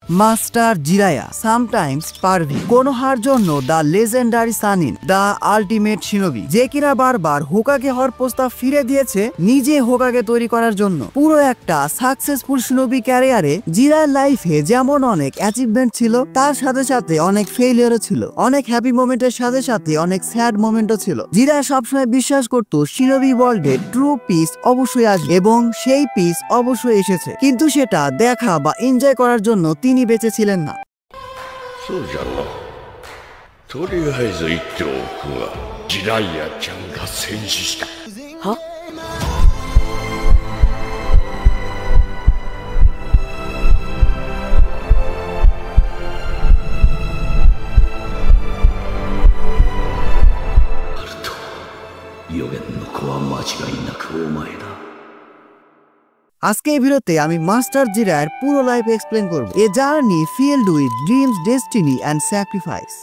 Master জিরায়া, sometimes pervy, কোনোহার জন্য the legendary Sannin, the ultimate shinobi, যে কিনা বারবার হোকাগে হওয়ার প্রস্তাব ফিরে দিয়েছে নিজে হোকাগে তৈরি করার জন্য। পুরো একটা সাকসেসফুল শিনোবি ক্যারিয়ারে জিরায়ার লাইফে যেমন অনেক অ্যাচিভমেন্ট ছিল, তার সাথে সাথে অনেক ফেইলিয়ারও ছিল, অনেক হ্যাপি মোমেন্টের সাথে সাথে অনেক স্যাড মোমেন্টও ছিল। জিরায়া সবসময় বিশ্বাস করত শিনোবি ওয়ার্ল্ডে ট্রু পিস অবশ্যই আসবে এবং সেই পিস অবশ্যই এসেছে, কিন্তু সেটা দেখা বা এনজয় করার জন্য তিনি বেঁচে ছিলেন না। そうじゃの。とりあえず言っておくが、ジライアちゃんが戦死した。は？ナルト、予言の子は間違いなくお前だ。আজকে এই ভিডিওতে আমি মাস্টার জিরায়ার পুরো লাইফ এক্সপ্লেন করব। A journey filled with dreams, destiny and sacrifice.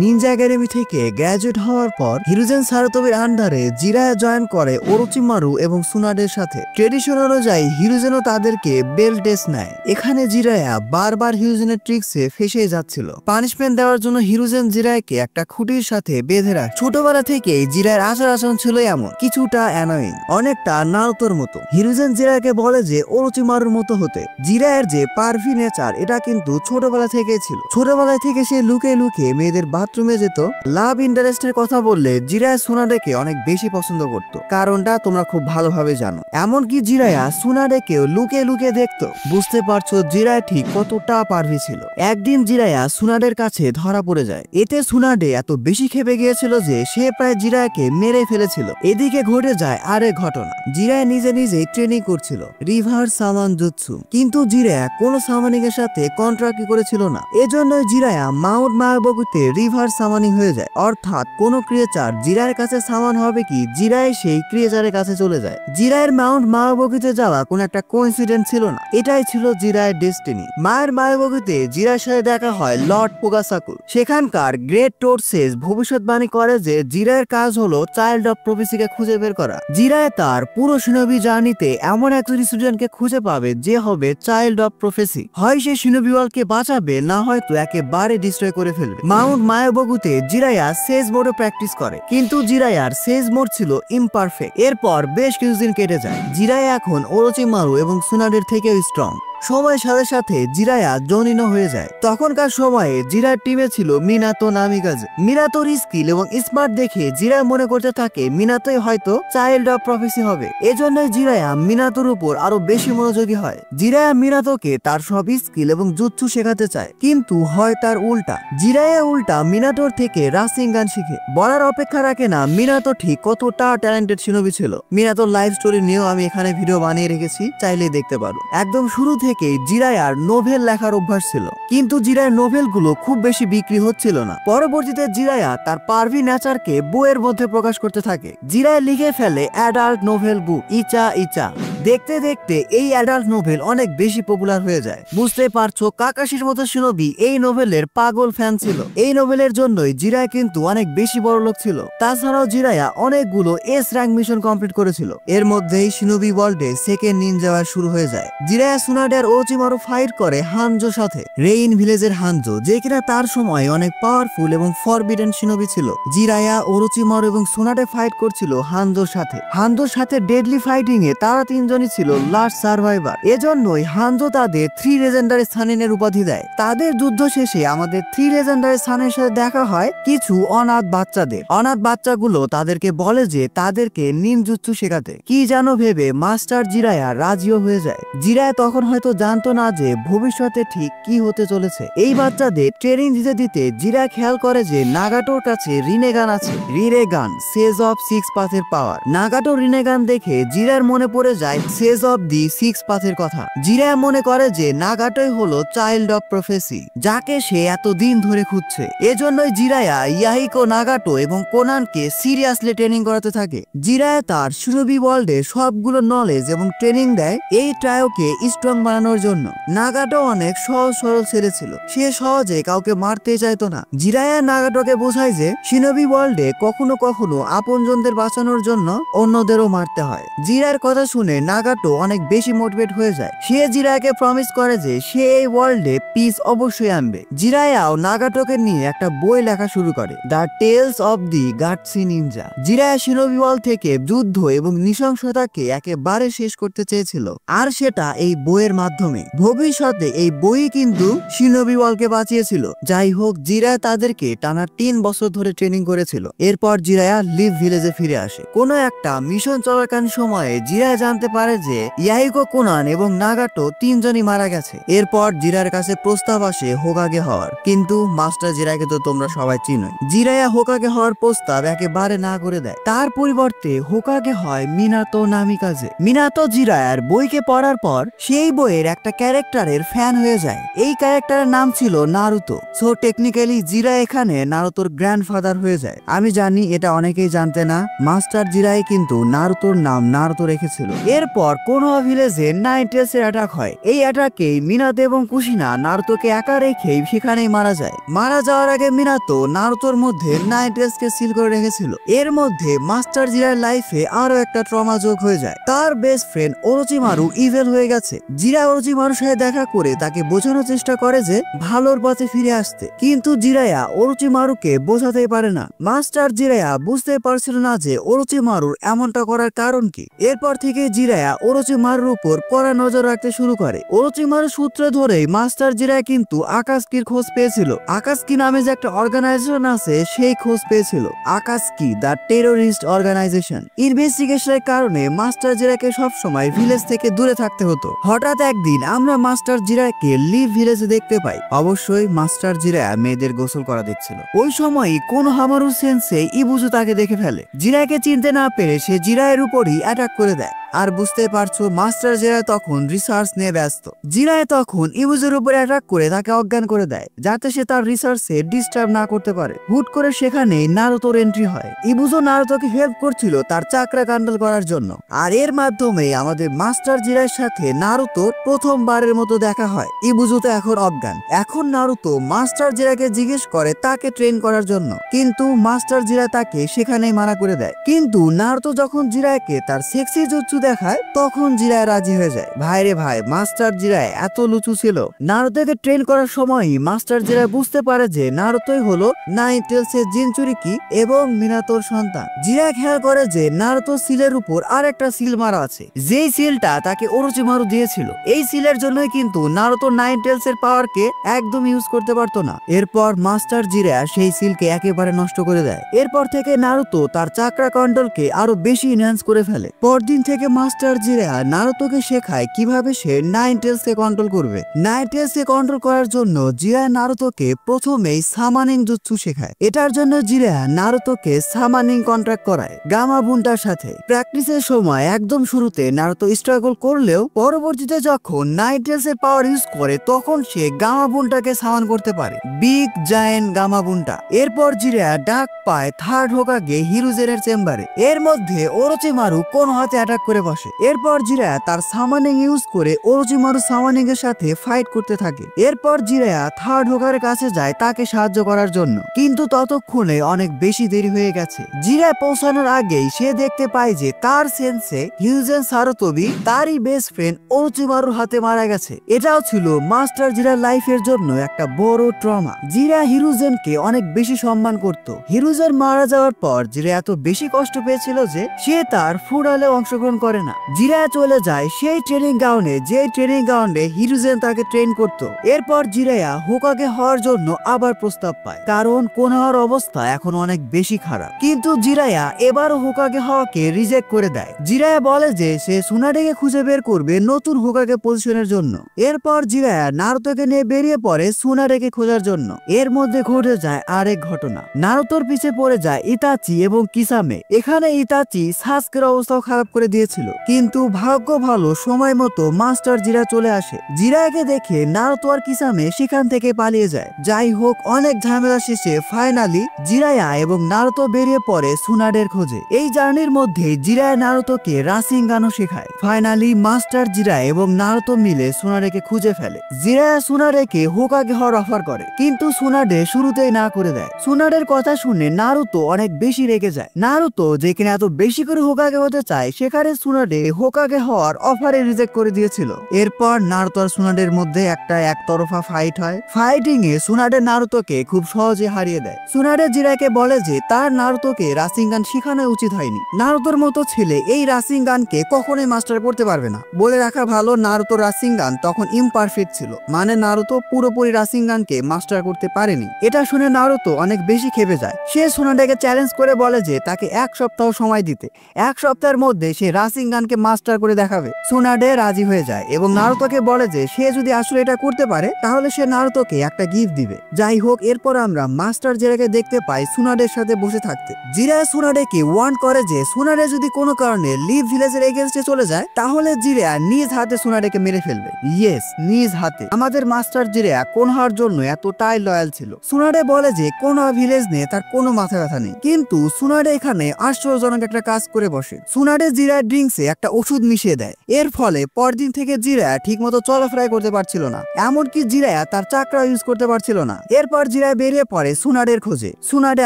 Ninja academy থেকে গ্র্যাজুয়েট হওয়ার পর হিরোজেন সারোতোবির আন্ডারে জিরায়া জয়েন করে ওরোচিমারু এবং সুনাডের সাথে। ট্রেডিশন অনুযায়ী হিরোজেনও তাদেরকে বেল্ট টেস্ট নেয়। এখানে জিরায়া বারবার হিরোজেনের ট্রিক্সে ফেসে যাচ্ছিল। পানিশমেন্ট দেওয়ার জন্য হিরোজেন জিরায়াকে একটা খুঁটির সাথে বেঁধে রাখে। ছোটবেলা থেকেই জিরায়ার আচার আচরণ ছিল এমন, কিছুটা অ্যানোয়িং, অনেকটা নারুতোর মতো। হিরোজেন জিরায়াকে বলে যে ওরোচিমারুর মতো হতে। জিরায়ার যে পারভি নেচার, এটা কিন্তু ছোটবেলা থেকেই ছিল। ছোটবেলায় থেকে সে লুকিয়ে লুকিয়ে মেয়েদের বাথরুমে যেত। লাভ ইন্টারেস্টের কথা বললে জিরায়া সুনাডেকে অনেক বেশি পছন্দ করত, কারণটা তোমরা খুব ভালোভাবে জানো। এমনকি জিরায়া সুনাডেকেও লুকিয়ে লুকিয়ে দেখতো। বুঝতে পারছো জিরায়া ঠিক কতটা পারভি ছিল। একদিন জিরায়া সুনাডের কাছে ধরা পড়ে যায়। এতে সুনাডে এত বেশি খেপে গিয়েছিল যে সে প্রায় জিরায়াকে মেরে ফেলেছিল। এদিকে ঘটে যায় আরেক ঘটনা। জিরায়া নিজে নিজেই ট্রেনিং করছিল রিভার সামান জুৎসু, কিন্তু জিরায়া কোনো সামানিং এর সাথে কন্ট্রাক্ট করেছিল না। এজন্যই জিরায়া মাউন্ট মায়াবগুতে রিভার সামানিং হয়ে যায়, অর্থাৎ কোন ক্রিয়েচার জিরায়ের কাছে সামান হবে কি জিরায় সেই ক্রিয়েচারের কাছে চলে যায়। জিরায়ের মাউন্ট মায়াবগিতে যাওয়া কোন একটা কোইন্সিডেন্ট ছিল না, এটাই ছিল জিরায়ের ডেস্টিনি। মায়ের মায়াবগিতে জিরায়ের সাথে দেখা হয় লর্ড পোগাসাকুর। সেখানকার গ্রেট টোরসেস ভবিষ্যৎবাণী করে যে জিরায়ের কাজ হলো চাইল্ড অফ প্রফেসিকে খুঁজে বের করা। জিরায় তার পুরো শিনোবি জার্নিতে এমন একজন স্টুডেন্টকে খুঁজে পাবে যে হবে চাইল্ড অফ প্রফেসি। হয় সে শিনোবি ওয়ার্ল্ডকে বাঁচাবে, না হয়তো একেবারে ডিস্ট্রয় করে ফেলবে। মাউন্ট মায়াবগুতে জিরায়া সেজ মোডে প্র্যাকটিস করে, কিন্তু জিরায়ার সেজ মোড ছিল ইমপারফেক্ট। এরপর বেশ কিছুদিন কেটে যায়। জিরায়া এখন ওরোচিমারু এবং সুনাডের থেকেও স্ট্রং। সময়ের সাথে সাথে জিরায়া জনিনও হয়ে যায়। তখনকার সময়ে জিরার টিমে ছিল মিনাতো নামিকাজে। মিনাতোর স্কিল এবং স্মার্ট দেখে জিরায়া মনে করতে থাকে মিনাতোই হয়তো চাইল্ড অফ প্রফেসি হবে। এজন্যই জিরায়া মিনাতোর উপর আরো বেশি মনোযোগী হয়। জিরায়া মিনাতোকে তার সব স্কিল এবং জুৎসু শেখাতে চায়, কিন্তু হয় তার উল্টা। জিরায়া উল্টা মিনাতোর থেকে রাসিঙ্গান শিখে। বলার অপেক্ষা রাখে না মিনাতো ঠিক কতটা ট্যালেন্টেড শিনোবি ছিল। মিনাতোর লাইফ স্টোরি নিয়েও আমি এখানে ভিডিও বানিয়ে রেখেছি, চাইলে দেখতে পারো। একদম শুরু থেকে জিরায়ার নোভেল লেখার অভ্যাস ছিল, কিন্তু জিরায়ার নোভেলগুলো খুব বেশি বিক্রি হচ্ছিল না। পরবর্তীতে জিরায়া তার পারভি নেচারকে বইয়ের মধ্যে প্রকাশ করতে থাকে। জিরায়া লিখে ফেলে অ্যাডাল্ট নোভেল বুক ইচা ইচা। দেখতে দেখতে এই অ্যাডাল্ট নোভেল অনেক বেশি পপুলার হয়ে যায়। বুঝতে পারছো কাকাশির মতো শিনোবি এই নোভেলের পাগল ফ্যান ছিল। এই নোভেলের জন্যই জিরায়া কিন্তু অনেক বেশি বড় লোক ছিল। তাছাড়াও জিরায়া অনেকগুলো এস র্যাঙ্ক মিশন কমপ্লিট করেছিল। এর মধ্যেই শিনোবি ওয়ার্ল্ডে সেকেন্ড নিনজা ওয়ার শুরু হয়ে যায়। জিরায়া সুনাডে আর ওরোচিমারু ফাইট করে হানজোর সাথে, রেইন ভিলেজের হানজো, যে কিনা তার সময় অনেক পাওয়ারফুল এবং ফরবিডেন শিনোবি ছিল। জিরায়া, ওরোচিমারু এবং সুনাডে ফাইট করছিল হানজোর সাথে। হানজোর সাথে ডেডলি ফাইটিং এ তারা তিনজনই ছিল লাস্ট সার্ভাইভার। এজন্যই হানজো তাদের 3 লেজেন্ডারি সানিনের উপাধি দেয়। তাদের যুদ্ধ শেষে আমাদের 3 লেজেন্ডারি সানের সাথে দেখা হয় কিছু অনাথ বাচ্চাদের। অনাথ বাচ্চাগুলো তাদেরকে বলে যে তাদেরকে নিনজুৎসু শেখাতে। কি যেন ভেবে মাস্টার জিরায়া রাজিও হয়ে যায়। জিরায়া তখন হয়তো জানতো না যে ভবিষ্যতে ঠিক কি হতে চলেছে। এই বাচ্চাদের ট্রেনিং দিতে দিতে জিরায়া খেয়াল করে যে নাগাটোর কাছে রিনেগান আছে। রিনেগান, সেজ অফ 6 পাথের পাওয়ার। নাগাটো রিনেগান দেখে জিরায়ার মনে পড়ে যায় সেজ অফ দি 6 পাথের কথা। জিরায়া মনে করে যে নাগাটোই হলো চাইল্ড অফ প্রফেসি, যাকে সে এতদিন ধরে খুঁজছে। এজন্যই জিরায়া ইয়াহিকো, নাগাটো এবং কোনানকে সিরিয়াসলি ট্রেনিং করাতে থাকে। জিরায়া তার শিনোবি ওয়ার্ল্ডে সবগুলো নলেজ এবং ট্রেনিং দেয় এই ট্রায়োকে স্ট্রং বানানোর জন্য। নাগাটো অনেক সহজ সরল ছেলে ছিল, সে সহজে কাউকে মারতে চাইতো না। জিরায়া নাগাটোকে বোঝায় যে শিনোবি ওয়ার্ল্ডে কখনো কখনো আপনজনদের বাঁচানোর জন্য অন্যদেরও মারতে হয়। জিরায়ার কথা শুনে নাগাটো অনেক বেশি মোটিভেট হয়ে যায়। সে জিরায়াকে প্রমিস করে যে সে এই ওয়ার্ল্ডে পিস অবশ্যই আনবে। জিরায়াও নাগাটোকে নিয়ে একটা বই লেখা শুরু করে, the tales of the gutsy ninja. Jiraiya shinobi world থেকে যুদ্ধ এবং নৃশংসতাকে একেবারে শেষ করতে চেয়েছিল, আর সেটা এই বইয়ের মাধ্যমে। ভবিষ্যতে এই বই কিন্তু শিনোবি ওয়ার্ল্ডকে বাঁচিয়েছিল। যাই হোক, জিরায়া তাদেরকে টানা 3 বছর ধরে ট্রেনিং করেছিল। এরপর জিরায়া লিভ ভিলেজে ফিরে আসে। কোনো একটা মিশন চলাকালীন সময়ে জিরায়া জানতে পারে যে ইয়াহিকো কুনান এবং নাগাটো 3 জনই মারা গেছে। এরপর জিরায়ার কাছে প্রস্তাব আসে হোকাগে হওয়ার, কিন্তু মাস্টার জিরায়াকে তো তোমরা সবাই চিনোই। জিরায়া হোকাগে হওয়ার প্রস্তাব একেবারে না করে দেয়। তার পরিবর্তে হোকাগে হয় মিনাতো নামিকাজে। মিনাতো জিরায়ার বইকে পড়ার পর সেই বইয়ের একটা ক্যারেক্টারের ফ্যান হয়ে যায়। এই ক্যারেক্টারের নাম ছিল নারুতো। সো টেকনিক্যালি জিরায়া এখানে নারুতোর গ্র্যান্ডফাদার হয়ে যায়। আমি জানি এটা অনেকেই জানতে না, মাস্টার জিরায় কিন্তু নারুতোর নাম নারুতো রেখেছিল। এরপর কোনোয়া ভিলেজে নাইন টেলসের অ্যাটাক হয়। এই অ্যাটাকে মিনাতো এবং কুশিনা নারুতোকে একা রেখেই সেখানেই মারা যায়। মারা যাওয়ার আগে মিনাতো নারুতোর মধ্যে নাইন টেলসকে সিল করে রেখেছিল। এর মধ্যে মাস্টার জিরার লাইফে আরো একটা ট্রমা যোগ হয়ে যায়। তার বেস্ট ফ্রেন্ড ওরোচিমারু ইভেল হয়ে গেছে। জিরা ওরোচিমারুর সাথে দেখা করে তাকে বোঝানোর চেষ্টা করে যে ভালোর পথে ফিরে আসতে, কিন্তু জিরায়া ওরোচিমারুকে বোঝাতেই পারে না। মাস্টার জিরায়া বুঝতে পারছিল না যে ওরোচিমারুর এমনটা করার কারণ কি। এরপর থেকে জিরায়া ওরোচিমারুর উপর কড়া নজর রাখতে শুরু করে। ওরোচিমারু সূত্র ধরেই মাস্টার জিরায়া কিন্তু আকাসকির খোঁজ পেয়েছিল। আকাসকি নামে যে একটা অর্গানাইজেশন আছে সেই খোঁজ পেয়েছিল। আকাসকি দ্য টেরোরিস্ট অর্গানাইজেশন। ইনভেস্টিগেশনের কারণে মাস্টার জিরাকে সবসময় ভিলেজ থেকে দূরে থাকতে হতো। হঠাৎ একদিন আমরা মাস্টার জিরাকে লিভ ভিলেজে দেখতে পাই। অবশ্যই মাস্টার জিরায়া মেয়েদের গোসল করা দেখছিল। ওই সময়ই কোনোহামারু সেন্সেই ইবুজু তাকে দেখে ফেলে। জিরাকে চিনতে না পেরে সে জিরায়ের উপরই অ্যাটাক করে দেয়। আর বুঝতে পারছো মাস্টার জিরায়া তখন রিসার্চ নিয়ে ব্যস্ত। জিরায়া তখন ইবুজুর উপর অ্যাটাক করে তাকে অজ্ঞান করে দেয়, যাতে সে তার রিসার্চে ডিস্টার্ব না করতে পারে। হুট করে সেখানে নারুতোর এন্ট্রি হয়। ইবুজু নারুতোকে হেল্প করছিল তার চাকরা কান্ডল করার জন্য, আর এর মাধ্যমে আমাদের মাস্টার জিরায়ের সাথে নারুতোর প্রথমবারের মতো দেখা হয়। ইবুজু তো এখন অজ্ঞান। এখন নারুতো মাস্টার জিরাকে জিজ্ঞেস করে তাকে ট্রেন করার জন্য, কিন্তু মাস্টার জিরা তাকে সেখানেই মানা করে দেয়। কিন্তু নারুতো যখন জিরাকে তার সেক্সি জুৎসু দেখায় তখন জিরায় রাজি হয়ে যায়। ভাইরে ভাই, মাস্টার জিরায় এত লুচু ছিল। নারুতোকে ট্রেন করার সময়ই মাস্টার জিরায় বুঝতে পারে যে নারুতোই হলো নাইন টেলসের জিনচুরিকি এবং মিনাতোর সন্তান। জিরা খেয়াল করে যে নারুতো সিলের উপর আর একটা সিল মারা আছে, যেই সিলটা তাকে ওরোচিমারু দিয়েছিল। এই সিলের জন্যই কিন্তু নারুতো নাইন টেলসের পাওয়ারকে একদম ইউজ করতে পারতো না। এরপর মাস্টার জিরা সেই সিলকে একেবারে নষ্ট করে দেয়। এরপর থেকে নারুতো তার চাকরা কন্ট্রোলকে আরো বেশি এনহ্যান্স করে ফেলে। পরদিন থেকে মাস্টার জিরা নারুতোকে শেখায় কিভাবে সে নাইন টেলসকে কন্ট্রোল করবে। নাইন টেলসকে কন্ট্রোল করার জন্য জিরা নারুতোকে প্রথমেই সামানিং জুৎসু শেখায়। এটার জন্য জিরা নারুতোকে সামানিং কন্ট্রাক্ট করায় গামা বুনটার সাথে। প্র্যাকটিসের সময় একদম শুরুতে নারুতো স্ট্রাগল করলেও পরবর্তীতে যখন নাইন টেলসের পাওয়ার ইউজ করে তখন সে গামা বুনটাকে সামান করতে পারে, বিগ জায়েন্ট গামা বুনটা। এরপর জিরা ডাক পায় থার্ড হোকাগে হিরুজেনের চেম্বারে। এর মধ্যে ওরোচিমারু কোন হাতে অ্যাটাক করে বসে। এরপর জিরা তার সামানিং ইউজ করে ওরোচিমারু সামানিং এর সাথে ফাইট করতে থাকে। এরপর জিরা থার্ড হোকারের কাছে যায় তাকে সাহায্য করার জন্য, কিন্তু ততক্ষণে অনেক বেশি দেরি হয়ে গেছে। জিরা পৌঁছানোর আগেই সে দেখতে পায় যে তার সেন্সে হিউজেন সারুতোবি তারই বেস্ট ফ্রেন্ড ওরোচিমারুর হাতে মারা গেছে। এটাও ছিল মাস্টার জিরার লাইফের জন্য একটা বড় ট্রমা। জিরা হিরুজেনকে অনেক বেশি সম্মান করত। হিরুজেন মারা যাওয়ার পর জিরা এত বেশি কষ্ট পেয়েছিল যে সে তার ফুরালে অংশগ্রহণ করে না। জিরা চলে যায় সেই ট্রেনিং গ্রাউন্ডে যে ট্রেনিং গ্রাউন্ডে হিরুজেন তাকে ট্রেন করত। এরপর জিরায়া হোকাগে হওয়ার জন্য আবার প্রস্তাব পায়, কারণ কোনোহার অবস্থা এখন অনেক বেশি খারাপ। কিন্তু জিরায়া এবারও হোকাগে হওয়াকে রিজেক্ট করে দেয়। জিরায়া বলে যে সে সুনাডেকে খুঁজে বের করবে নতুন হোকাগে পজিশনের জন্য। এরপর জিরায়া নারুতোকে নিয়ে বেরিয়ে পড়ে সুনাডেকে খোঁজার জন্য। এর মধ্যে ঘটে যায় আরেক ঘটনা। নারুতোর পিছে পড়ে যায় ইতাচি এবং কিসামে। এখানে ইতাচি সাসকের অবস্থাও খারাপ করে দিয়েছিল, কিন্তু ভাগ্য ভালো সময় মতো মাস্টার জিরা চলে আসে। জিরাকে দেখে নারুতো আর কিসামে সেখান থেকে পালিয়ে যায়। যাই হোক, অনেক ঝামেলা শেষে ফাইনালি জিরায়া এবং নারুতো বেরিয়ে পড়ে সুনাডের খোঁজে। এই জার্নির মধ্যে জিরায়া নারুতোকে রাসিনগানও শেখায়। ফাইনালি মাস্টার জিরা এবং নারুতো মিলে সুনাডেকে খুঁজে ফেলে। জিরায়া সুনাডেকে হোকাগে হওয়ার অফার করে, কিন্তু সুনাডে শুরুতেই না করে দেয়। সুনাডের কথা শুনে নারুতো অনেক বেশি রেগে যায়। নারুতো যেখানে এত বেশি করে হোকাগে হতে চায় সেখানে সুনাডে হোকাগে হওয়ার অফারে রিজেক্ট করে দিয়েছিল। এরপর নারুতো আর সুনাডের মধ্যে একটা একতরফা ফাইট হয়। ফাইটিং এ সুনাডে নারুতোকে খুব সহজে হারিয়ে দেয়। সুনাডে জিরাকে বলে যে তার নারুতোকে রাসিঙ্গান শেখানো উচিত হয়নি। নারুতোর মতো ছেলে এই রাসিঙ্গানকে কখনোই মাস্টার করতে পারবে না। বলে রাখা ভালো, নারুতো রাসিঙ্গান তখন ইমপারফেক্ট ছিল, মানে নারুতো পুরোপুরি রাসিঙ্গানকে মাস্টার করতে পারেনি। এটা শুনে নারুতো অনেক বেশি খেপে যায়। সে সুনাডেকে চ্যালেঞ্জ করে বলে যে তাকে 1 সপ্তাহ সময় দিতে, 1 সপ্তাহের মধ্যে সে রাসিঙ্গানকে মাস্টার করে দেখাবে। সুনাডে রাজি হয়ে যায় এবং নারুতোকে বলে যে সে যদি আসলে এটা করতে পারে তাহলে সে নারুতোকে একটা গিফট দিবে। যাই হোক, এরপর আমরা মাস্টার জিরাকে দেখতে পাই সুনাডের সাথে বসে থাকতে। জিরা সুনাডেকে ওয়ার্ন করে যে সুনাডে যদি কোনো কারণে লিভ ভিলেজের এগেইনস্টে চলে যায় তাহলে জিরা নিজ হাতে সুনাডেকে মেরে ফেলবে। ইয়েস, নিজ হাতে। আমাদের মাস্টার জিরা কোনহার জন্য এতটাই লয়াল ছিল। সুনাডে বলে যে কোনহা ভিলেজ নিয়ে তার কোনো মাথা ব্যথা নেই, কিন্তু সুনাডে এখানে আশ্চর্যজনক একটা কাজ করে বসে। সুনাডে জিরার ড্রিঙ্কসে একটা ওষুধ মিশিয়ে দেয়। এর ফলে পরদিন থেকে জিরা ঠিকমতো চলাফেরা করতে পারছিল না, এমনকি জিরা তার চাকরা ইউজ করতে পারছিল না। এরপর জিরা বেরিয়ে পড়ে সুনাডের খোঁজে। সুনাডে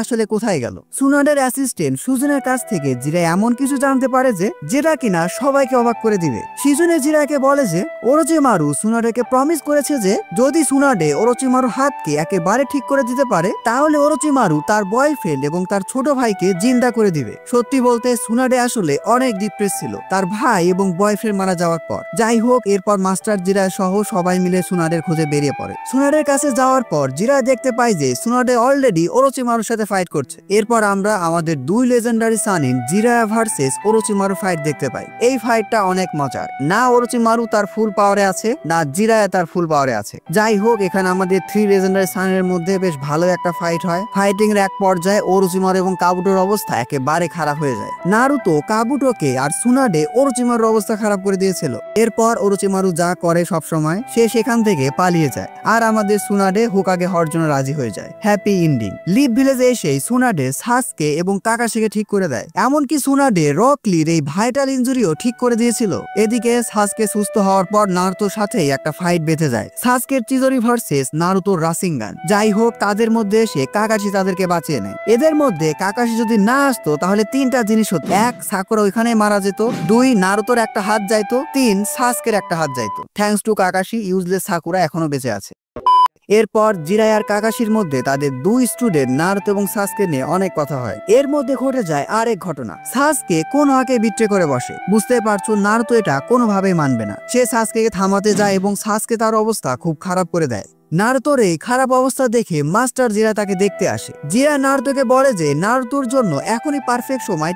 আসলে কোথায় গেল? সুনাডের অ্যাসিস্ট্যান্ট সুজনের কাছ থেকে জিরা এমন কিছু জানতে পারে যে যেটা কিনা সবাইকে অবাক করে দিবে। সুজনে জিরাকে বলে যে ওরোচিমারু সুনাডেকে প্রমিস করেছে যে যদি সুনাডে ওরোচিমারুর হাতকে একেবারে ঠিক করে দিতে পারে তাহলে ওরোচিমারু তার বয়ফ্রেন্ড এবং তার ছোট ভাইকে জিন্দা করে দিবে। সত্যি বলতে সুনাডে আসলে অনেক ডিপ্রেস ছিল তার ভাই এবং বয়ফ্রেন্ড মারা যাওয়ার পর। যাই হোক, এরপর মাস্টার জিরা সহ সবাই মিলে সুনাডের খোঁজে বেরিয়ে পড়ে। সুনাডের কাছে যাওয়ার পর জিরা দেখতে পায় যে সুনাডে অলরেডি ওরোচিমারুর সাথে ফাইট করছে। এরপর আমরা আমাদের 2 লেজেন্ডারি সানিন জিরায়া ভার্সেস ওরোচিমারু ফাইট দেখতে পাই। এই ফাইটটা অনেক মজার। না ওরোচিমারু তার ফুল পাওয়ারে আছে, না জিরায়া তার ফুল পাওয়ারে আছে। যাই হোক, এখানে আমাদের 3 লেজেন্ডারি সানিনের মধ্যে বেশ ভালো একটা ফাইট হয়। ফাইটিং এর এক পর্যায়ে ওরোচিমারু এবং কাবুটোর অবস্থা একেবারে খারাপ হয়ে যায়। নারুতো কাবুটোকে আর সুনাডে ওরোচিমারুর অবস্থা খারাপ করে দিয়েছিল। এরপর ওরোচিমারু যা করে সব সময়, সে সেখান থেকে পালিয়ে যায় আর আমাদের সুনাডে হোকাগে হওয়ার জন্য রাজি হয়ে যায়। Happy ending. লিভ ভিলেজে এসে সুনাডে সাসকে এবং কাকাশিকে ঠিক করে দেয়। এমনকি সুনাডে রকলির এই ভাইটাল ইনজুরিও ঠিক করে দিয়েছিল। এদিকে সাসকে সুস্থ হওয়ার পর নারুতোর সাথে একটা ফাইট বেঁধে যায়। সাসকের চিজরি ভার্সেস নারুতোর রাসিঙ্গান। যাই হোক, তাদের মধ্যে এসে কাকাশি তাদেরকে বাঁচিয়ে নেয়। এদের মধ্যে কাকাশি যদি না আসতো তাহলে 3টা জিনিস হতো। 1, সাকুরা ওইখানে মারা যেত। 2, নারুতোর একটা হাত যাইতো। 3, সাসকের একটা হাত যাইতো। Thanks to Kakashi, useless sakura এখনো বেঁচে আছে। এরপর জিরাই আর কাকাশির মধ্যে তাদের 2 স্টুডেন্ট নারুতো এবং সাসকে নিয়ে অনেক কথা হয়। এর মধ্যে ঘটে যায় আরেক ঘটনা। সাসকে কোনোহাকে বিট্রে করে বসে। বুঝতে পারছো, নারুতো এটা কোনোভাবেই মানবে না। সে সাসকে থামাতে যায় এবং সাসকে তার অবস্থা খুব খারাপ করে দেয়। নারুতোর এই খারাপ অবস্থা দেখে মাস্টার জিরা তাকে দেখতে আসে। জিরা নারুতোকে বলে যে নারুতোর জন্য এখনই পারফেক্ট সময়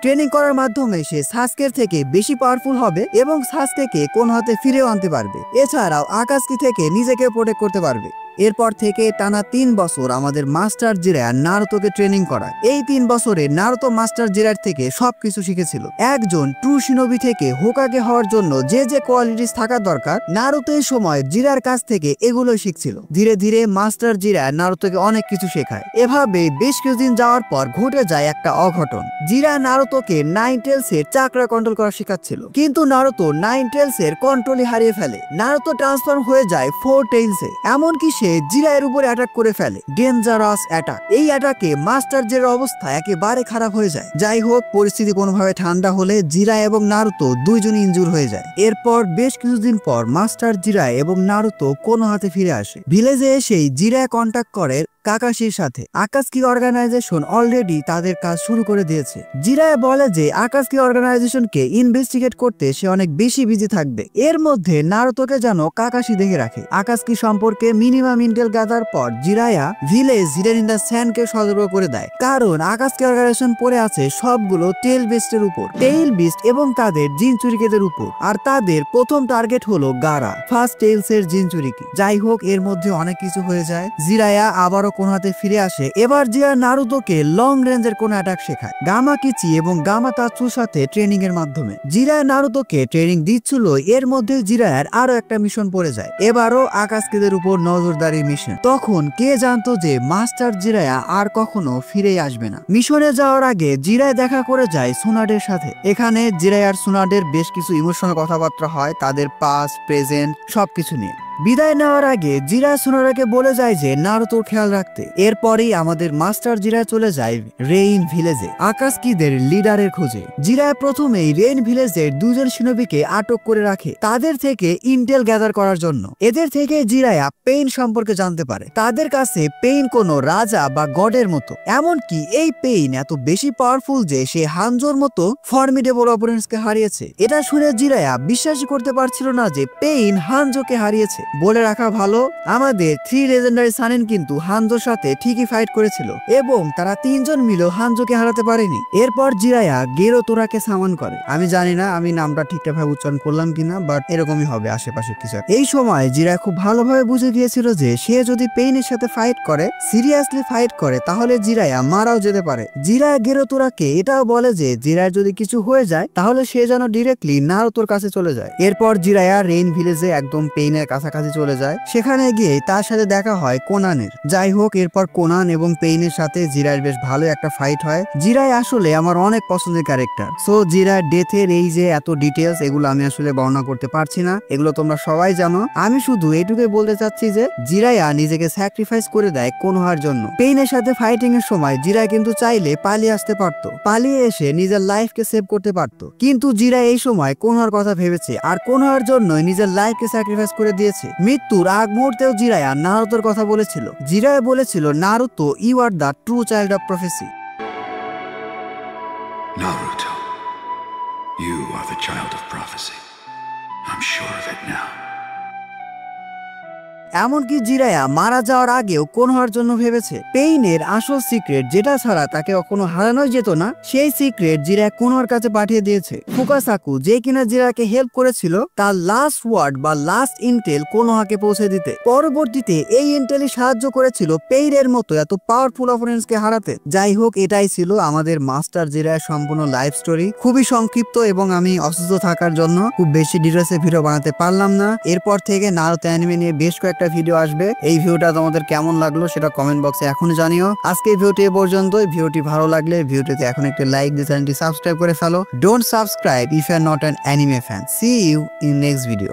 ট্রেনিং করার মাধ্যমে সে সাসকের থেকে বেশি পাওয়ারফুল হবে এবং সাসকেকে কোনোহাতে ফিরেও আনতে পারবে। এছাড়াও আকাশকি থেকে নিজেকে প্রোটেক্ট করতে পারবে। এরপর থেকে টানা 3 বছর আমাদের মাস্টার জিরা নারুতোকে ট্রেনিং করায়। এই 3 বছরে নারুতো মাস্টার জিরার থেকে সবকিছু শিখেছিল। একজন ট্রু শিনোবি থেকে হোকাগে হওয়ার জন্য যে যে কোয়ালিটিস থাকা দরকার, নারুতো এই সময় জিরার কাছ থেকে এগুলোই শিখছিল। ধীরে ধীরে মাস্টার জিরা নারুতোকে অনেক কিছু শেখায়। এভাবে বেশ কিছুদিন যাওয়ার পর ঘটে যায় একটা অঘটন। জিরা নারুতোকে 9 টেলস এর চাকরা কন্ট্রোল করা শেখাচ্ছিল, কিন্তু নারুতো 9 টেলস এর কন্ট্রোলই হারিয়ে ফেলে। নারুতো ট্রান্সফর্ম হয়ে যায় 4 টেলস এ। এমনকি সে জিরায়ের উপরে অ্যাটাক করে ফেলে, ডেঞ্জারাস অ্যাটাক। এই অ্যাটাকে মাস্টার জিরার অবস্থা একেবারে খারাপ হয়ে যায়। যাই হোক, পরিস্থিতি কোনোভাবে ঠান্ডা হলে জিরা এবং নারুতো দুইজনই ইনজুর হয়ে যায়। এরপর বেশ কিছুদিন পর মাস্টার জিরা এবং নারুতো কোনোহাতে ফিরে আসে। ভিলেজে এসেই জিরা কন্ট্যাক্ট করে কাকাশির সাথে। আকাশকি অর্গানাইজেশন অলরেডি তাদের কাজ শুরু করে দিয়েছে। জিরায় বলে যে আকাশকি অর্গানাইজেশনকে ইনভেস্টিগেট করতে সে অনেক বেশি বিজি থাকবে। এর মধ্যে নারুতোকে যেন কাকাশি দেখে রাখে। আকাশকি সম্পর্কে মিনিমাম ইন্টেল গাদার পর জিরায়া ভিলেজ হিডেন ইন দ্য স্যান্ডকে সতর্ক করে দেয়, কারণ আকাশকি অর্গানাইজেশন পড়ে আছে সবগুলো টেল বিস্টের উপর, টেইল বিস্ট এবং তাদের জিন চুরিকেদের উপর। আর তাদের প্রথম টার্গেট হলো গারা, ফার্স্ট টেইলস এর জিন চুরিকি। যাই হোক, এর মধ্যে অনেক কিছু হয়ে যায়। জিরায়া আবারও কোনোহাতে ফিরে আসে। এবার জিরা নারুতোকে লং রেঞ্জের কোন অ্যাটাক শেখায় গামা কিচি এবং গামা তাৎসুর সাথে ট্রেনিং এর মাধ্যমে। জিরা নারুতোকে ট্রেনিং দিচ্ছিল। এর মধ্যে জিরায়ার আরো একটা মিশন পড়ে যায়। এবারও আকাশকিদের উপর নজরদারি মিশন। তখন কে জানতো যে মাস্টার জিরায়া আর কখনো ফিরে আসবে না। মিশনে যাওয়ার আগে জিরায় দেখা করে যায় সুনাডের সাথে। এখানে জিরায় আর সুনাডের বেশ কিছু ইমোশনাল কথাবার্তা হয়, তাদের পাস্ট প্রেজেন্ট সবকিছু নিয়ে। বিদায় নেওয়ার আগে জিরা সোনোরাকে বলে যায় যে নারুতোর খেয়াল রাখতে। এরপরেই আমাদের মাস্টার জিরা চলে যায় রেইন ভিলেজে আকাশকিদের লিডারের খোঁজে। জিরা প্রথমেই রেইন ভিলেজের দুজন শিনোবিকে আটক করে রাখে তাদের থেকে ইন্টেল গ্যাদার করার জন্য। এদের থেকে জিরায়া পেইন সম্পর্কে জানতে পারে। তাদের কাছে পেইন কোনো রাজা বা গডের মতো, এমনকি এই পেইন এত বেশি পাওয়ারফুল যে সে হানজোর মতো ফর্মিডেবল অপোনেন্টসকে হারিয়েছে। এটা শুনে জিরায়া বিশ্বাসই করতে পারছিল না যে পেইন হানজোকে হারিয়েছে। বলে রাখা ভালো, আমাদের 3 লেজেন্ডারি সানেন কিন্তু হানজোর সাথে ঠিকই ফাইট করেছিল এবং তারা 3 জন মিলেও হানজোকে হারাতে পারেনি। এরপর জিরায়া গেরোতোরাকে সামান করে। আমি জানি না আমি নামটা ঠিকঠাকভাবে উচ্চারণ করলাম কিনা, বাট এরকমই হবে আশেপাশে কিছু। এই সময় জিরায়া খুব ভালোভাবে বুঝে গিয়েছিল যে সে যদি পেইনের সাথে ফাইট করে, সিরিয়াসলি ফাইট করে, তাহলে জিরায়া মারাও যেতে পারে। জিরায়া গেরোতোরাকে এটাও বলে যে জিরায়ার যদি কিছু হয়ে যায় তাহলে সে যেন ডিরেক্টলি নারুতোর কাছে চলে যায়। এরপর জিরায়া রেইন ভিলেজে একদম পেইনের কাছাকাছি চলে যায়। সেখানে গিয়ে তার সাথে দেখা হয় কোনানের। যাই হোক, এরপর কোনান এবং পেইনের সাথে জিরায়ের বেশ ভালো একটা ফাইট হয়। জিরায় আসলে আমার অনেক পছন্দের ক্যারেক্টার। সো জিরার ডেথের এই যে এত ডিটেলস, এগুলো আমি আসলে বর্ণনা করতে পারছি না, এগুলো তোমরা সবাই জানো। আমি শুধু এইটুকুই বলতে চাচ্ছি যে জিরায়া নিজেকে স্যাক্রিফাইস করে দেয় কোনোহার জন্য। পেইনের সাথে ফাইটিং এর সময় জিরায় কিন্তু চাইলে পালিয়ে আসতে পারতো, পালিয়ে এসে নিজের লাইফকে সেভ করতে পারতো, কিন্তু জিরা এই সময় কোনোহার কথা ভেবেছে আর কোনোহার জন্যই নিজের লাইফকে স্যাক্রিফাইস করে দিয়েছে। মৃত্যুর আগ মুহূর্তেও জিরায়া নারুতোর কথা বলেছিল। জিরায়া বলেছিল, Naruto, you are the true child of prophecy. Naruto, you are the child of prophecy. I'm sure of it now. এমনকি জিরায়া মারা যাওয়ার আগেও কোনোহার জন্য ভেবেছে। পেইনের আসল সিক্রেট, যেটা ছাড়া তাকে কখনো হারানোই যেত না, সেই সিক্রেট জিরায়া কোনোহার কাছে পাঠিয়ে দিয়েছে। ফুকাসাকু, যে কিনা জিরায়াকে হেল্প করেছিল, তার লাস্ট ওয়ার্ড বা লাস্ট ইন্টেল কোনোহাকে পৌঁছে দিতে। পরবর্তীতে এই ইন্টেলই সাহায্য করেছিল পেইনের মতো এত পাওয়ারফুল অপোনেন্টসকে হারাতে। যাই হোক, এটাই ছিল আমাদের মাস্টার জিরায়ার সম্পূর্ণ লাইফ স্টোরি। খুবই সংক্ষিপ্ত এবং আমি অসুস্থ থাকার জন্য খুব বেশি ডিটেলসে ভিডিও বানাতে পারলাম না। এরপর থেকে নারুতো অ্যানিমে নিয়ে বেশ কয়েকটা ভিডিও আসবে। এই ভিডিওটা তোমাদের কেমন লাগলো সেটা কমেন্ট বক্সে এখনই জানিও। আজকে এই ভিডিওটি এ পর্যন্তই। ভিডিওটি ভালো লাগলে ভিডিওটিতে এখন একটা লাইক দিয়ে চ্যানেলটি সাবস্ক্রাইব করে ফেলো। Don't subscribe if you are not an anime fan. See you in next video.